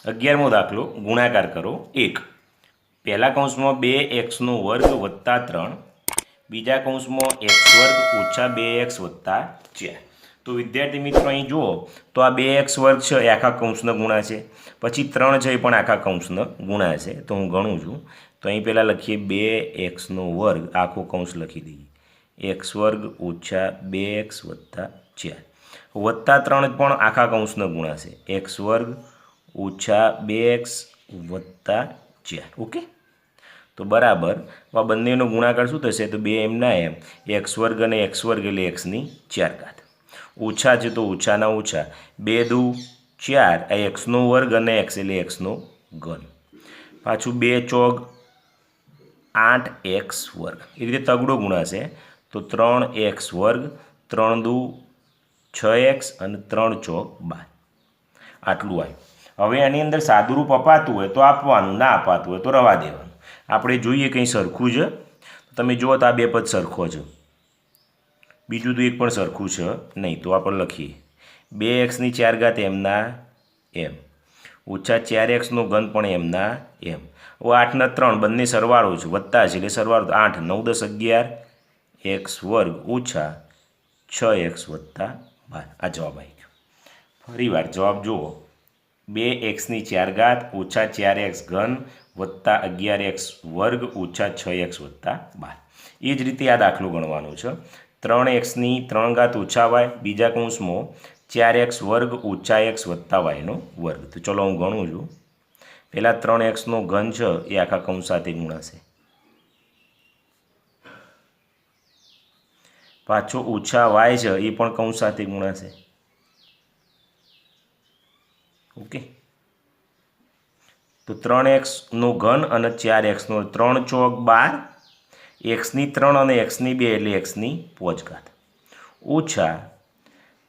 11મો દાખલો ગુણાકાર કરો 1 પહેલા કૌંસમાં 2x વર્ગ વત્તા 3 બીજા કૌંસમાં x વર્ગ ઓછા 2x વત્તા 4 તો વિદ્યાર્થી મિત્રો અહીં જુઓ તો આ 2x વર્ગ છે એ આખા કૌંસનો ગુણા છે પછી 3 છે એ પણ આખા કૌંસનો ગુણા છે તો હું ગણું છું તો અહીં પહેલાં લખીએ 2x વર્ગ આખો કૌંસ લખી દઈએ x વર્ગ ઓછા 2x વત્તા 4 વત્તા 3 પણ આખા કૌંસનો ગુણા છે x વર્ગ ઓછા 2x વત્તા 4 ઓકે તો બરાબર આ બંનેનો ગુણાકાર શું થશે તો 2 એમના એમ x વર્ગ અને x વર્ગ એટલે x ની 4 ઘાત ઓછા છે તો ઓછાના ઓછા 2 દુ 4 આ x નો વર્ગ અને x એટલે x નો ઘન પાછું 2 ચોક 8x વર્ગ એ રીતે તગડો ગુણાશે તો 3x વર્ગ 3 દુ 6x અને 3 ચોક 12 આટલું આવ્યું હવે આની અંદર સાદુરૂપ અપાતું હોય તો આપવાનું ના અપાતું હોય તો રવા દેવાનું આપણે જોઈએ કંઈ સરખું છે તમે જુઓ તો આ બે પદ સરખો છે બીજું તો એક પણ સરખું છે નહીં તો આપણે લખીએ 2x ની 4 ઘાત એમના એમ ઓછા 4x નો ઘન પણ એમના એમ હવે 8 ને 3 બંને સરવાળો છે વત્તા છે એટલે સરવાળો 8 9 10 11 x વર્ગ ઓછા 6x વત્તા 12 આ જવાબ આવી ગયો ફરીવાર જવાબ જુઓ 2x ની 4 ઘાત ઓછા 4x ઘન વત્તા 11x વર્ગ ઓછા 6x વત્તા 12 એ જ રીતે આ દાખલો ગણવાનો છે 3x ની 3 ઘાત ઓછા y બીજા કૌંસમાં 4x વર્ગ ઓછા x વત્તા y નો વર્ગ તો ચલો હું ગણું છું પહેલાં 3x નો ઘન છે એ આખા કૌંસ સાથે ગુણાશે પાછો ઓછા y છે એ પણ કૌંસ સાથે ગુણાશે ઓકે તો 3x નો ઘન અને 4x નો 3 ચોક 12 x ની 3 અને x ની 2 એટલે x ની 5 ઘાત ઓછા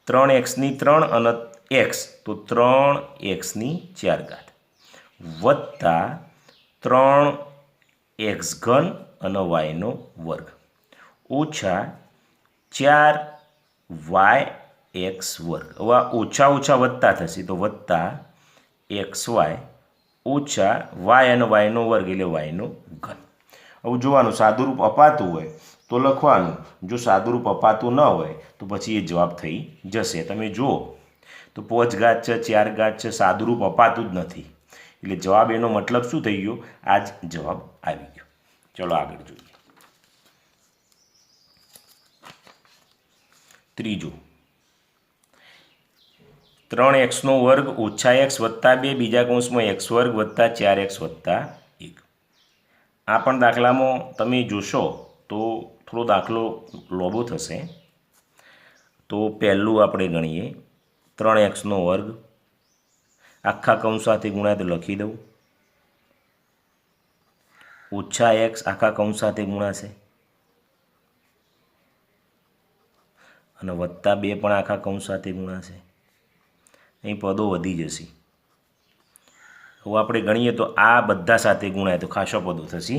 3x ની 3 અને x તો 3x ની 4 ઘાત વત્તા 3x ઘન અને y નો વર્ગ ઓછા 4yx વર્ગ હવે આ ઓછા ઓછા વત્તા થશે તો વત્તા xy ઓછા y અને y નો વર્ગ એટલે y નો ઘન હવે જોવાનું સાદુરૂપ અપાતું હોય તો લખવાનું જો સાદુરૂપ અપાતું ન હોય તો પછી એ જવાબ થઈ જશે તમે જુઓ તો 5 ઘાત છે 4 ઘાત છે સાદુરૂપ અપાતું જ નથી એટલે જવાબ એનો મતલબ શું થઈ ગયો આ જ જવાબ આવી ગયો ચલો આગળ જોઈએ ત્રીજું 3x નો વર્ગ ઓછા x વત્તા 2 બીજા કૌંસમાં x વર્ગ વત્તા 4x વત્તા 1 આ પણ દાખલામાં તમે જોશો તો થોડો દાખલો લોબો થશે તો પહેલું આપણે ગણીએ 3x નો વર્ગ આખા કૌંસ સાથે ગુણાય તો લખી દઉં ઓછા x આખા કૌંસ સાથે ગુણાશે અને વત્તા 2 પણ આખા કૌંસ સાથે ગુણાશે અહીં પદો વધી જશે હવે આપણે ગણીએ તો આ બધા સાથે ગુણાય તો ખાસા પદો થશે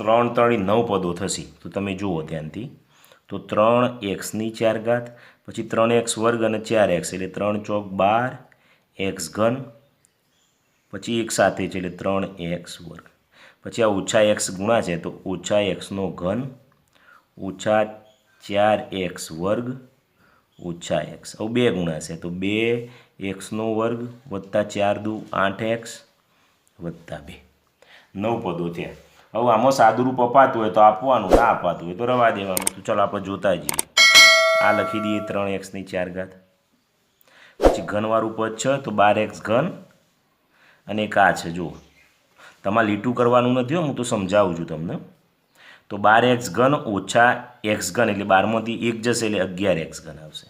3 3 9 પદો થશે તો તમે જુઓ ધ્યાનથી તો 3x ની 4 ઘાત પછી 3x વર્ગ અને 4x એટલે 3 ચોક 12 x ઘન પછી એક સાથે છે એટલે 3x વર્ગ પછી આ ઓછા x ગુણા છે તો ઓછા x નો ઘન ઓછા 4x વર્ગ ઓછા x હવે 2 ગુણા છે તો 2x નો વર્ગ વત્તા 4 દુ 8x વત્તા 2 9 પદો થયા હવે આમાં સાદુરૂપ અપાતું હોય તો આપવાનું ના અપાતું હોય તો રવા દેવાનું તો ચાલો આપણે જોતા જઈએ આ લખી દઈએ 3x ની 4 ઘાત પછી ઘનવાળું પદ છે તો 12x ઘન અને એક આ છે જુઓ તમારે લીટું કરવાનું નથી હું તો સમજાવું છું તમને તો 12x ઘન ઓછા x ઘન એટલે 12માંથી 1 જશે એટલે 11x ઘન આવશે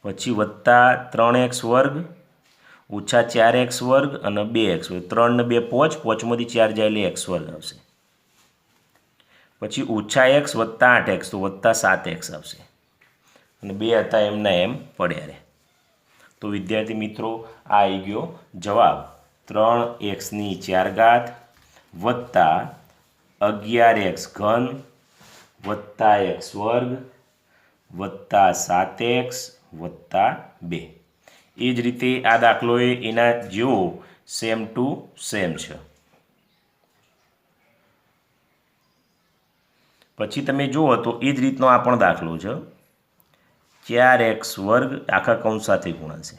પછી વત્તા 3x વર્ગ ઓછા 4x વર્ગ અને 2x વર્ગ 3 ને 2 5 5માંથી 4 જાય એટલે x વર્ગ આવશે પછી ઓછા x વત્તા 8x તો વત્તા 7x આવશે અને 2 હતા એમના એમ પડ્યા રહે તો વિદ્યાર્થી મિત્રો આ આવી ગયો જવાબ 3x ની 4 ઘાત વત્તા 11x ઘન વત્તા x વર્ગ વત્તા 7x વત્તા 2 એ જ રીતે આ દાખલો એના જેવો સેમ ટુ સેમ છે. પછી તમે જુઓ તો એ જ રીતનો આ પણ દાખલો છે. 4x² આખા કૌંસ સાથે ગુણાશે,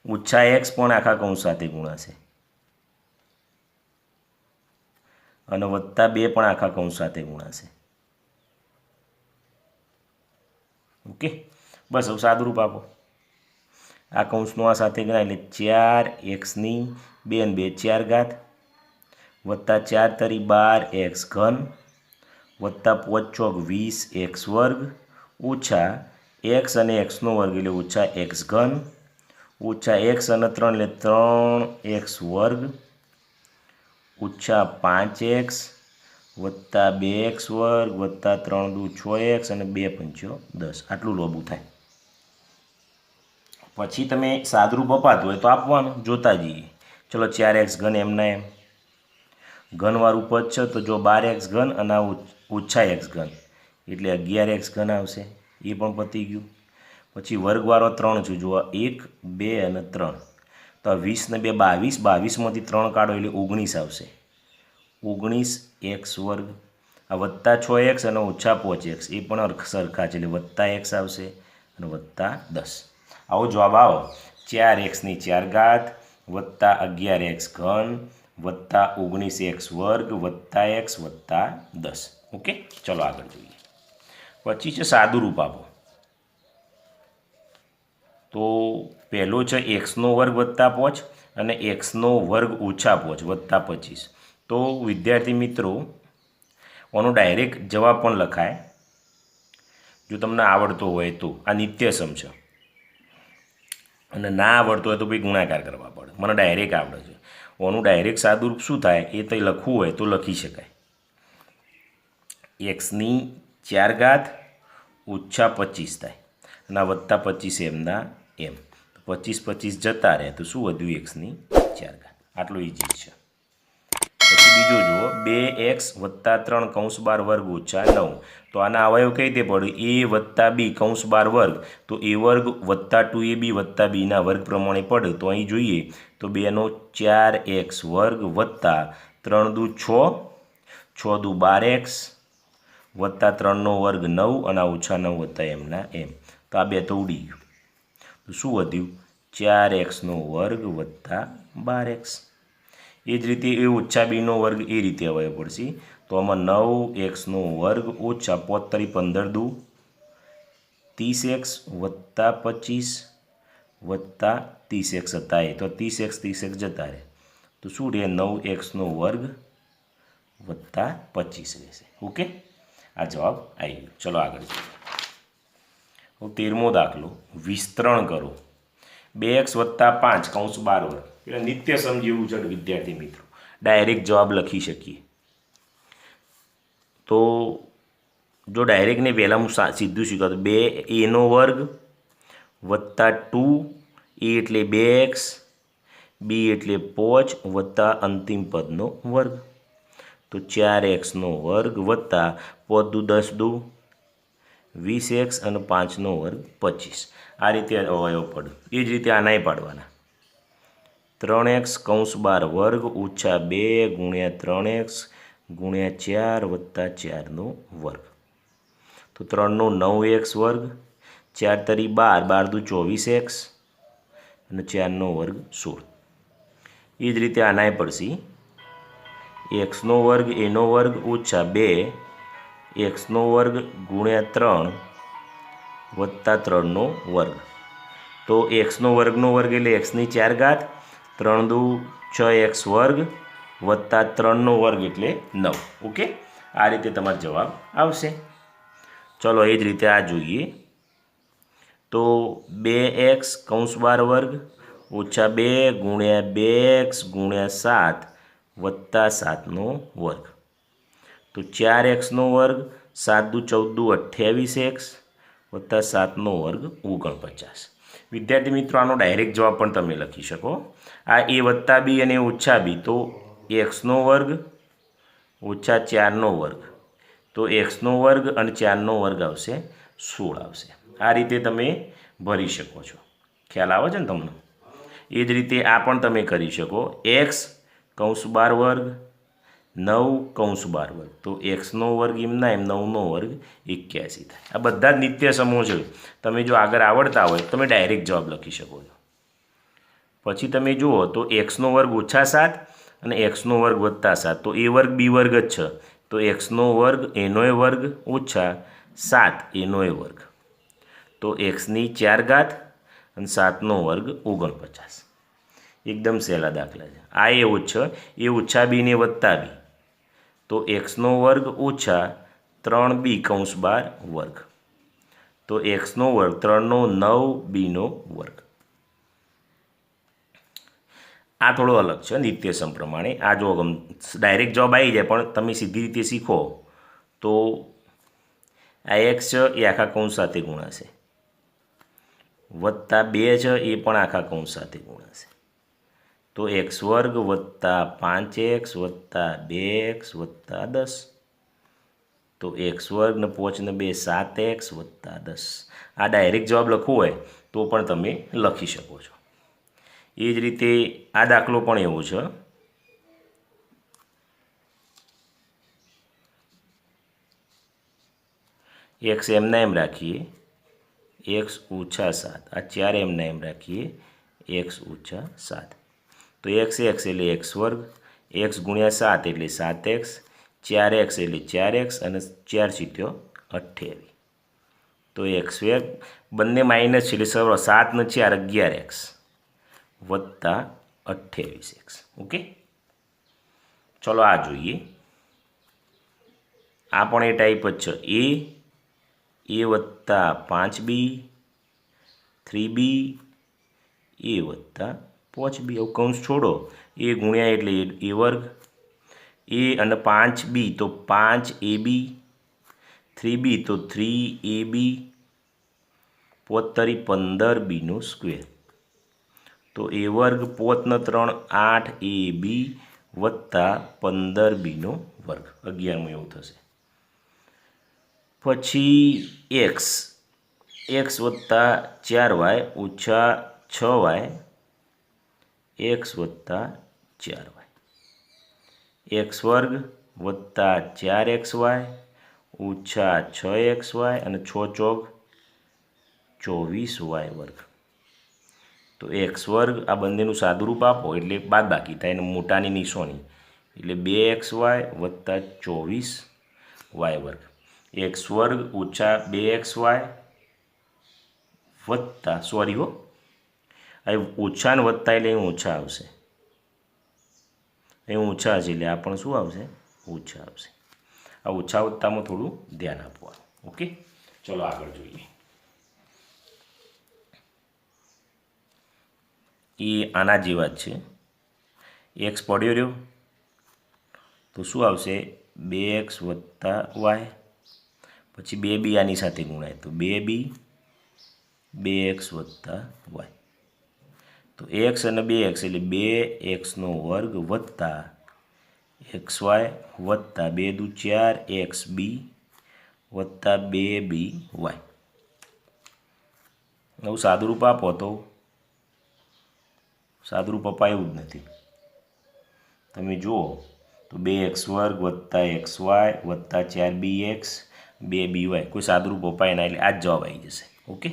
-x પણ આખા કૌંસ સાથે ગુણાશે અને +2 પણ આખા કૌંસ સાથે ગુણાશે. ઓકે, બસ હવે સાદુરૂપ આપો. આ કૌંસનું આ સાથે ગણાય એટલે 4x² + 2 4 +4 તરી 12x³ +5 ચોક 20x² ઓછા x અને x² એટલે -x³ ઓછા x અને 3 એટલે 3x² ઓછા 5x +2x² +3 દુ 6x અને 2 પંચો 10. આટલું લોબું થાય. પછી તમે સાદુરૂપ અપાતું હોય તો આપવાનું, જોતા જઈએ. ચલો 4x³ એમના એમ ઘનવાળું પદ છે તો જો 12x³ અને આ ઓછા x³ એટલે 11x³ આવશે. એ પણ પતી ગયું. પછી વર્ગવાળો 3 છે, જુઓ 1 2 અને 3 તો 20 ને 2 22, 22માંથી 3 કાઢો એટલે 19 આવશે. 19x². આ +6x અને ઓછા 5x એ પણ સરખા છે એટલે +x આવશે અને +10. આવો જવાબ આવો 4x⁴ +11x³ +19x² x +10. Okay, ચલો આગળ જોઈએ. પછી છે સાદુરૂપ આપો. તો પહેલો છે x² + 5 અને x² ઓછા 5 +25. તો વિદ્યાર્થી મિત્રો આનો ડાયરેક્ટ જવાબ પણ લખાય જો તમને આવડતો હોય તો. આ નિત્યસમ છે અને ના આવડતો હોય તો ભાઈ ગુણાકાર કરવા પડે. મને ડાયરેક્ટ આવડે છે. આનું ડાયરેક્ટ સાદુરૂપ શું થાય એ તો લખવું હોય તો લખી શકાય. x⁴ ઓછા 25 થાય અને +25 એમના એમ. 25 જતા રહે તો શું વધ્યું? x⁴. આટલું ઇઝી છે. પછી બીજો જુઓ 2x + 3 કૌંસ બાર વર્ગ ઓછા 9. તો આના અવયવ કઈ રીતે પડે? a + b કૌંસ બાર વર્ગ તો a² + 2ab + b ના વર્ગ પ્રમાણે પડે. તો અહીં જોઈએ તો 2નો 4x² + 3 દુ 6, 6 દુ 12x +3નો વર્ગ 9 અને ઓછા 9 હતા એમના એમ. તો આ 2 તો ઉડી ગયું. તો શું વધ્યું? 4x² + 12x. એ જ રીતે એ ઓછા bનો વર્ગ એ રીતે અવયવ પડશે. તો આમાં 9x² ઓછા 5 તરી 15 દુ 30x +25 +30x હતા એ તો 30x જતા રહે તો શું રહે? 9x² +25 રહેશે. ઓકે, આ જવાબ આવી ગયો. ચલો આગળ જોઈએ. 13મો દાખલો વિસ્તરણ કરો. 2x + 5 કૌંસ બાર વર્ગ. એટલે નિત્યસમ જેવું છે વિદ્યાર્થી મિત્રો, ડાયરેક્ટ જવાબ લખી શકીએ. તો જો ડાયરેક્ટ ને પહેલાં હું સીધું શીખવાડું. 2a² + 2a એટલે 2x, b એટલે 5 અંતિમ પદનો વર્ગ. તો 4x² + 5 દુ 10 દુ 20x અને 5નો વર્ગ 25. આ રીતે અવયવ પડે. એ જ રીતે આનાય પાડવાના. 3x કૌંસ બાર વર્ગ ઓછા 2 × 3x × 4 + 4નો વર્ગ. તો 3નો 9x², 4 તરી 12, 12 દુ 24x અને 4નો વર્ગ 16. એ જ રીતે આનાય પડશે. x² એનો વર્ગ ઓછા 2x² × 3 + 3નો વર્ગ. તો x² એટલે x⁴, 3 દુ 6x² +3નો વર્ગ એટલે 9. ઓકે, આ રીતે તમારો જવાબ આવશે. ચલો એ જ રીતે આ જોઈએ તો 2x કૌંસ બાર વર્ગ ઓછા 2 × 2x × 7 + 7નો વર્ગ. તો 4x² 7 દુ 14 દુ 28x +7નો વર્ગ 49. વિદ્યાર્થી મિત્રો આનો ડાયરેક્ટ જવાબ પણ તમે લખી શકો. આ a + b અને ઓછા b તો x² ઓછા 4નો વર્ગ. તો x² અને 4નો વર્ગ આવશે 16 આવશે. આ રીતે તમે ભરી શકો છો. ખ્યાલ આવે છે ને તમને? એ જ રીતે આ પણ તમે કરી શકો. એક્સ કૌંસ બાર વર્ગ 9 કૌંસ બાર વર્ગ, તો એક્સનો વર્ગ એમના એમ 9નો વર્ગ 81 થાય. આ બધા જ નિત્ય સમૂહ છે. તમે જો આગળ આવડતા હોય તમે ડાયરેક્ટ જવાબ લખી શકો છો. પછી તમે જુઓ તો એક્સનો વર્ગ ઓછા 7 અને એક્સનો વર્ગ વત્તા 7, તો એ વર્ગ બી વર્ગ જ છે. તો એક્સનો વર્ગ એનોય વર્ગ ઓછા 7 એનોય વર્ગ, તો એક્સની 4 ઘાત અને 7નો વર્ગ 49. એકદમ સહેલા દાખલા છે. આ એવું જ છે, એ ઓછા બી ને વત્તા બી, તો એક્સનો વર્ગ ઓછા 3b કૌંસ બાર વર્ગ, તો એક્સનો વર્ગ 3નો 9 બીનો વર્ગ. આ થોડો અલગ છે નિત્યસમ પ્રમાણે. આ જો ડાયરેક્ટ જવાબ આવી જાય પણ તમે સીધી રીતે શીખો તો આ એક્સ છે એ આખા કૌંસ સાથે ગુણાશે, વત્તા 2 છે એ પણ આખા કૌંસ સાથે ગુણાશે, તો એક્સ વર્ગ વત્તા 5x વત્તા 2x વત્તા 10, તો એક્સ વર્ગ ને 5 ને 2 7x વત્તા 10. આ ડાયરેક્ટ જવાબ લખવો હોય તો પણ તમે લખી શકો છો. એ જ રીતે આ દાખલો પણ એવો છે. એક્સ એમના એમ રાખીએ, એક્સ ઓછા 7, આ 4 એમના એમ રાખીએ, એક્સ ઓછા 7, તો એક્સ એટલે એક્સ વર્ગ, એક્સ ગુણ્યા 7 એટલે 7x, 4x એટલે 4x અને 4 × 28, તો એક્સ વર્ગ બંને માઇનસ છે એટલે સરળ 7 ને 4 11x વત્તા 28x. ઓકે, ચલો આ જોઈએ. આ પણ એ ટાઈપ જ છે. એ વત્તા 5b 3b એ વત્તા 5b. હવે કૌંસ છોડો, એ ગુણ્યા એટલે એ વર્ગ, એ અને 5b તો 5ab, 3b તો 3ab, 5 × 15b નો સ્ક્વેર, તો એ વર્ગ 5 ને 3 8ab વત્તા 15b નો વર્ગ, 11મું એવું થશે. પછી એક્સ વત્તા 4y ઓછા 6y, એક્સ વત્તા 4y, એક્સ વર્ગ વત્તા 4xy ઓછા 6xy અને 6 ચોક 24y વર્ગ, તો એક્સ વર્ગ આ બંનેનું સાદુરૂપ આપો એટલે બાદબાકી થાય અને મોટાની નિશાની એટલે 2xy વત્તા 24y વર્ગ, એક્સ વર્ગ ઓછા 2xy વત્તા અહીં ઓછા ને વત્તા એટલે અહીં ઓછા આવશે, અહીં ઓછા છે એટલે આ પણ શું આવશે? ઓછા આવશે. આ ઓછા વત્તામાં થોડું ધ્યાન આપવાનું. ઓકે, ચલો આગળ જોઈએ. એ આના જેવા જ છે. એક્સ પડ્યો રહ્યો તો શું આવશે? 2x વત્તા y, પછી 2b આની સાથે ગુણાય તો 2b, 2x વત્તા y, તો x અને 2x એટલે 2xનો વર્ગ વત્તા xy વત્તા 2 દુ 4 xb વત્તા 2by. હવે સાદુરૂપ આપો તો સાદુરૂપ અપાયું જ નથી. તમે જુઓ તો 2x વર્ગ વત્તા xy વત્તા 4bx 2by, કોઈ સાદુરૂપ અપાય ના એટલે આ જ જવાબ આવી જશે. ઓકે,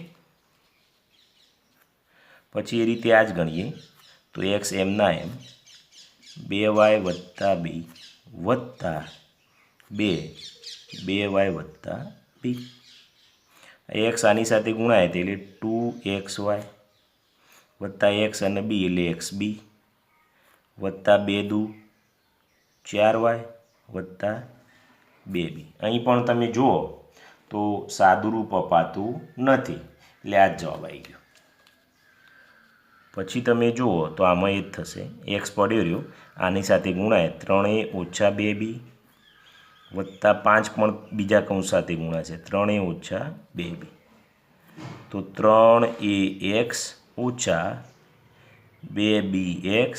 પછી એ રીતે આ જ ગણીએ તો એક્સ એમના એમ 2y વત્તા b વત્તા 2y વત્તા b, એક્સ આની સાથે ગુણાય એટલે 2xy વત્તા એક્સ અને b એટલે xb વત્તા 2 દુ 4y વત્તા 2b. અહીં પણ તમે જુઓ તો સાદુરૂપ અપાતું નથી એટલે આ જ જવાબ આવી ગયો. પછી તમે જુઓ તો આમાં એ જ થશે. એક્સ પડ્યો રહ્યો આની સાથે ગુણાય 3a ઓછા 2b વત્તા 5 પણ બીજા કૌંસ સાથે ગુણાશે 3a ઓછા 2b, તો 3ax ઓછા 2bx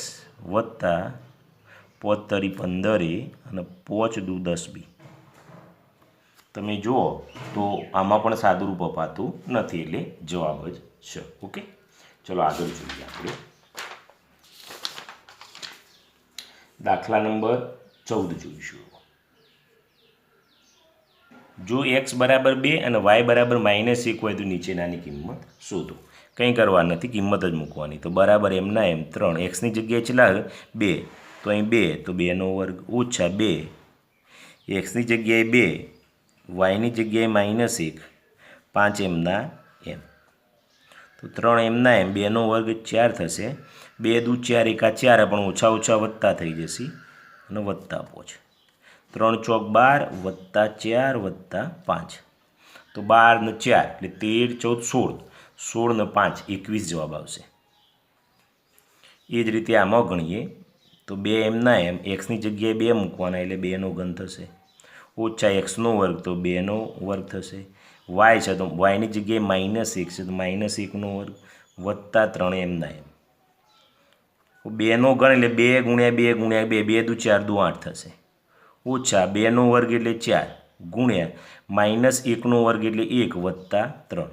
વત્તા 5 × 15a અને 5 દુ 10b, તમે જુઓ તો આમાં પણ સાદુરૂપ અપાતું નથી, એટલે જવાબ જ છે. ઓકે, ચલો આગળ જોઈએ આપણે દાખલા નંબર 14 જોઈશું. જો x બરાબર 2 અને y બરાબર -1 હોય તો નીચેનાની કિંમત શોધો. કંઈ કરવા નથી, કિંમત જ મૂકવાની. તો બરાબર એમના એમ 3, એક્સની જગ્યાએ કેટલા 2, તો અહીં 2 તો 2નો વર્ગ ઓછા 2, એક્સની જગ્યાએ 2, વાયની જગ્યાએ -1, 5 એમના એમ, તો 3 એમના એમ, 2નો વર્ગ 4 થશે. 2 દૂ 4 એકા 4, પણ ઓછા ઓછા વત્તા થઈ જશે અને વત્તા 5, 3 ચોક 12 વત્તા 4 વત્તા 5, તો 12 ને 4 એટલે 13, 14, 16 ને 5 21 જવાબ આવશે. એ જ રીતે આમાં ગણીએ તો 2 એમના એમ, એક્સની જગ્યાએ 2 મૂકવાના એટલે 2નો ઘન થશે, ઓછા એક્સનો વર્ગ તો 2નો વર્ગ થશે, વાય છે તો વાયની જગ્યાએ -1 છે તો -1નો વર્ગ વત્તા 3 એમના એમ, 2નો ઘન એટલે 2 ગુણ્યા 2 ગુણ્યા 2, 2 દૂ 4 દૂ 8 થશે, ઓછા 2નો વર્ગ એટલે 4 ગુણ્યા -1નો વર્ગ એટલે 1 વત્તા 3,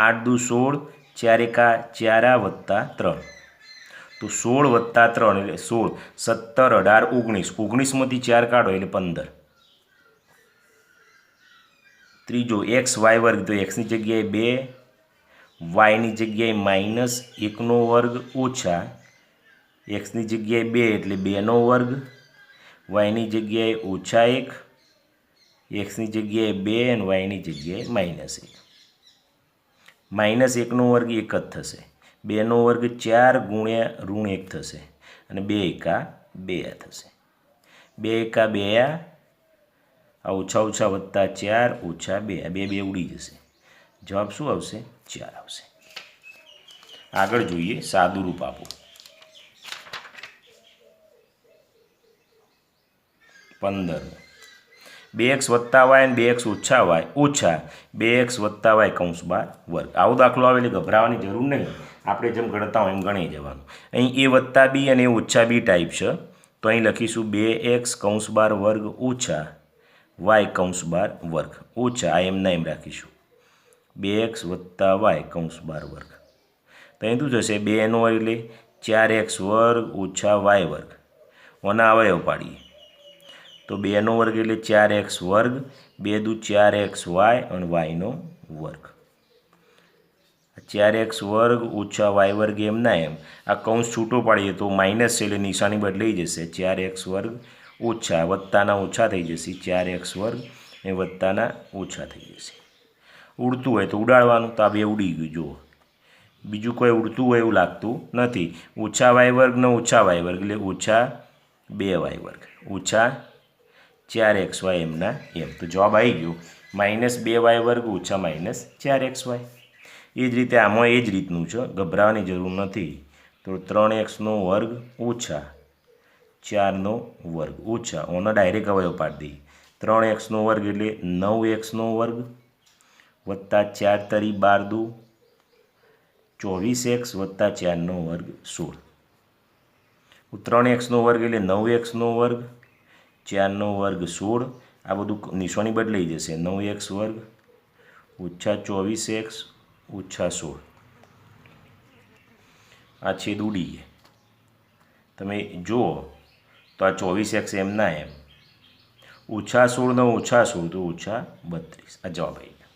8 દૂ 16, 4 એકા 4 વત્તા 3, તો 16 વત્તા 3 એટલે 16, 17, 18, 19, 19માંથી 4 કાઢો એટલે 15. ત્રીજો એક્સ વાય વર્ગ, તો એક્સની જગ્યાએ 2, વાયની જગ્યાએ -1નો વર્ગ ઓછા એક્સની જગ્યાએ 2 એટલે 2નો વર્ગ, વાયની જગ્યાએ ઓછા 1, એક્સની જગ્યાએ 2 અને વાયની જગ્યાએ -1. -1નો વર્ગ 1 જ થશે, 2નો વર્ગ 4 ગુણ્યા -1 થશે અને 2 એકા 2 થશે, 2 એકા 2 આ ઓછા ઓછા વત્તા 4 ઓછા 2, 2 ઉડી જશે, જવાબ શું આવશે? 4 આવશે. આગળ જોઈએ સાદુરૂપ આપો. 15 2x વત્તા વાય અને 2x ઓછા વાય ઓછા 2x વત્તા વાય કૌંસ બાર વર્ગ. આવો દાખલો આવે એટલે ગભરાવાની જરૂર નહીં, આપણે જેમ ગણતા હોય એમ ગણી જવાનું. અહીં a વત્તા બી અને ઓછા બી ટાઈપ છે, તો અહીં લખીશું 2x કૌંસ બાર વર્ગ ઓછા વાય કૌંસ બાર વર્ગ ઓછા આ એમના એમ રાખીશું 2x વત્તા વાય કૌંસ બાર વર્ગ. તો અહીં શું થશે? 2નો એટલે 4x વર્ગ ઓછા વાય વર્ગ, ઓના અવયવ પાડીએ તો 2નો વર્ગ એટલે 4x વર્ગ, 2 દૂ 4x વાય અને વાયનો વર્ગ, 4x વર્ગ ઓછા વાય વર્ગ એમના એમ, આ કૌંસ છૂટો પાડીએ તો માઇનસ છે એટલે નિશાની બદલાઈ જશે, 4x વર્ગ ઓછા વત્તાના ઓછા થઈ જશે, 4x વર્ગ એ વત્તાના ઓછા થઈ જશે. ઉડતું હોય તો ઉડાડવાનું, તો આ 2 ઉડી ગયું. જુઓ બીજું કોઈ ઉડતું હોય એવું લાગતું નથી. ઓછા વાય વર્ગ ને ઓછા વાય વર્ગ એટલે ઓછા 2y વર્ગ ઓછા 4xy એમના એમ, તો જવાબ આવી ગયો -2y વર્ગ ઓછા -4xy. એ જ રીતે આમાં એ જ રીતનું છે, ગભરાવાની જરૂર નથી. તો 3xનો વર્ગ ઓછા 4નો વર્ગ ઓછા ઓનો ડાયરેક્ટ અવયવ પાડી દઈએ, 3xનો વર્ગ એટલે 9xનો વર્ગ વત્તા 4 તરી 12 દૂ 24x વત્તા 4નો વર્ગ 16, 3xનો વર્ગ એટલે 9xનો વર્ગ 4નો વર્ગ 16, આ બધું નિશાની બદલાઈ જશે, 9x વર્ગ ઓછા 24x ઓછા 16, આ છેદ ઉડી ગયા. તમે જુઓ તો આ 24x એમના એમ, ઓછા 16 ને ઓછા 16 તો ઓછા 32, આ જવાબ આવી ગયો.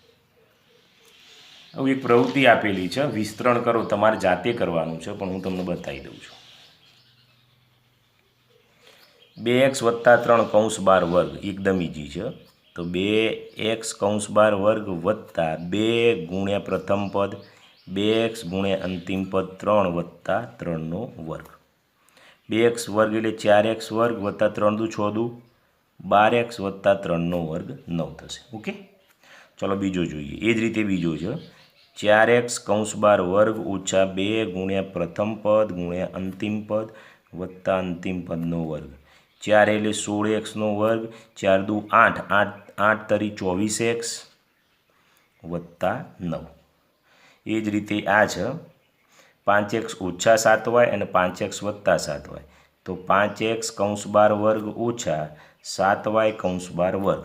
હવે એક પ્રવૃત્તિ આપેલી છે, વિસ્તરણ કરો, તમારે જાતે કરવાનું છે, પણ હું તમને બતાવી દઉં છું. 2x વત્તા 3 કૌંસ બાર વર્ગ એકદમ ઇઝી છે, તો 2x કૌંસ બાર વર્ગ વત્તા 2 ગુણ્યા પ્રથમ પદ 2x ગુણ્યા અંતિમ પદ 3 વત્તા 3નો વર્ગ, 2x વર્ગ એટલે 4x વર્ગ વત્તા 3 દૂ 6 દૂ 12x વત્તા 3નો વર્ગ 9 થશે. ઓકે, ચલો બીજો જોઈએ. એ જ રીતે બીજો છે 4x કૌંસ બાર વર્ગ ઓછા 2 ગુણ્યા પ્રથમ પદ ગુણ્યા અંતિમ પદ વત્તા અંતિમ પદનો વર્ગ, 4 એટલે 16xનો વર્ગ, 4 દૂ 8, 8 તરી 24x વત્તા 9. એ જ રીતે આ છે 5x ઓછા 7y અને 5x વત્તા 7y, તો 5x કૌંસ બાર વર્ગ ઓછા 7y કૌંસ બાર વર્ગ,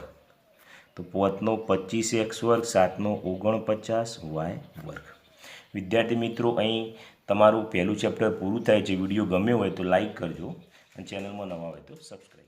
તો 5નો 25x વર્ગ, 7નો 49 વાય વર્ગ. વિદ્યાર્થી મિત્રો, અહીં તમારું પહેલું ચેપ્ટર પૂરું થાય છે. વિડીયો ગમ્યો હોય તો લાઈક કરજો અને ચેનલમાં નવા હોય તો સબસ્ક્રાઈબ.